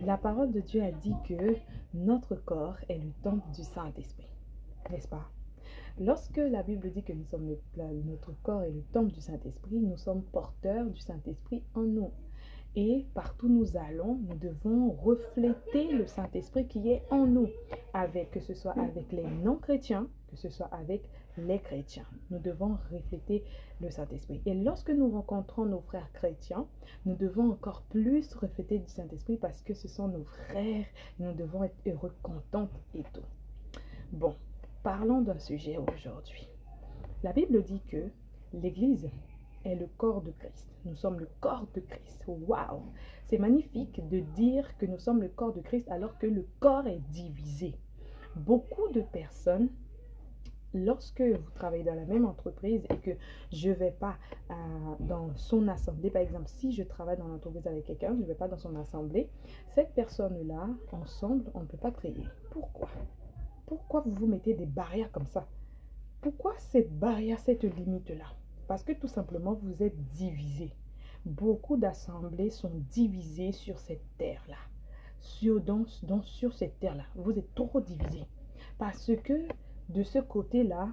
La parole de Dieu a dit que notre corps est le temple du Saint-Esprit, n'est-ce pas? Lorsque la Bible dit que notre corps est le temple du Saint-Esprit, nous sommes porteurs du Saint-Esprit en nous. Et partout où nous allons, nous devons refléter le Saint-Esprit qui est en nous, que ce soit avec les non-chrétiens, que ce soit avec les chrétiens. Nous devons refléter le Saint-Esprit. Et lorsque nous rencontrons nos frères chrétiens, nous devons encore plus refléter du Saint-Esprit parce que ce sont nos frères. Nous devons être heureux, contents et tout. Bon, parlons d'un sujet aujourd'hui. La Bible dit que l'Église est le corps de Christ. Nous sommes le corps de Christ. Waouh! C'est magnifique de dire que nous sommes le corps de Christ alors que le corps est divisé. Beaucoup de personnes, lorsque vous travaillez dans la même entreprise et que je ne vais pas dans son assemblée, par exemple, si je travaille dans l'entreprise avec quelqu'un, je ne vais pas dans son assemblée, cette personne-là, ensemble, on ne peut pas prier. Pourquoi? Pourquoi vous vous mettez des barrières comme ça? Pourquoi cette barrière, cette limite-là? Parce que tout simplement, vous êtes divisés. Beaucoup d'assemblées sont divisées sur cette terre-là. Sur cette terre-là. Vous êtes trop divisés. Parce que de ce côté-là,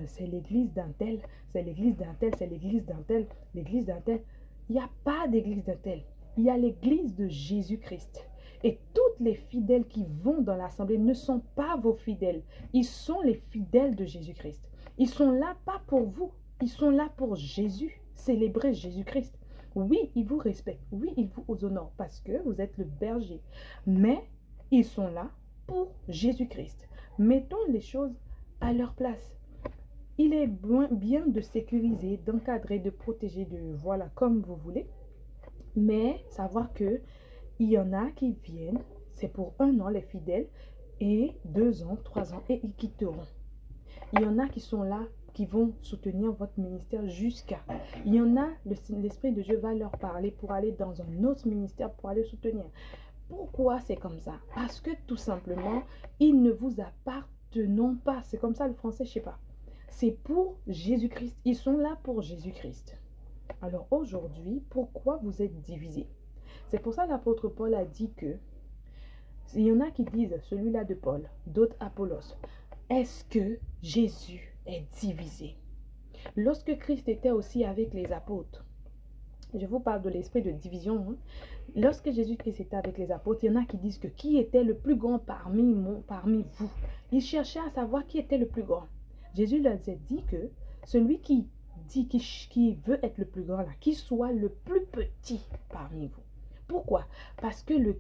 c'est l'église d'un tel, c'est l'église d'un tel, c'est l'église d'un tel, l'église d'un tel. Il n'y a pas d'église d'un tel. Il y a l'église de Jésus-Christ. Et toutes les fidèles qui vont dans l'assemblée ne sont pas vos fidèles. Ils sont les fidèles de Jésus-Christ. Ils sont là pas pour vous. Ils sont là pour Jésus. Célébrer Jésus-Christ. Oui, ils vous respectent. Oui, ils vous honorent parce que vous êtes le berger. Mais ils sont là pour Jésus-Christ. Mettons les choses à leur place. Il est bien de sécuriser, d'encadrer, de protéger, voilà, comme vous voulez. Mais savoir que il y en a qui viennent, c'est pour 1 an les fidèles, et 2 ans, 3 ans, et ils quitteront. Il y en a qui sont là, qui vont soutenir votre ministère jusqu'à. Il y en a, l'Esprit de Dieu va leur parler pour aller dans un autre ministère, pour aller soutenir. Pourquoi c'est comme ça? Parce que tout simplement, ils ne vous appartenons pas. C'est comme ça le français, je ne sais pas. C'est pour Jésus-Christ. Ils sont là pour Jésus-Christ. Alors aujourd'hui, pourquoi vous êtes divisés? C'est pour ça que l'apôtre Paul a dit que, il y en a qui disent, celui-là de Paul, d'autres Apollos, est-ce que Jésus est divisé? Lorsque Christ était aussi avec les apôtres, je vous parle de l'esprit de division, hein? Lorsque Jésus-Christ était avec les apôtres, il y en a qui disent que qui était le plus grand parmi vous? Ils cherchaient à savoir qui était le plus grand. Jésus leur a dit que celui qui veut être le plus grand, là, qu'il soit le plus petit parmi vous. Pourquoi? Parce que le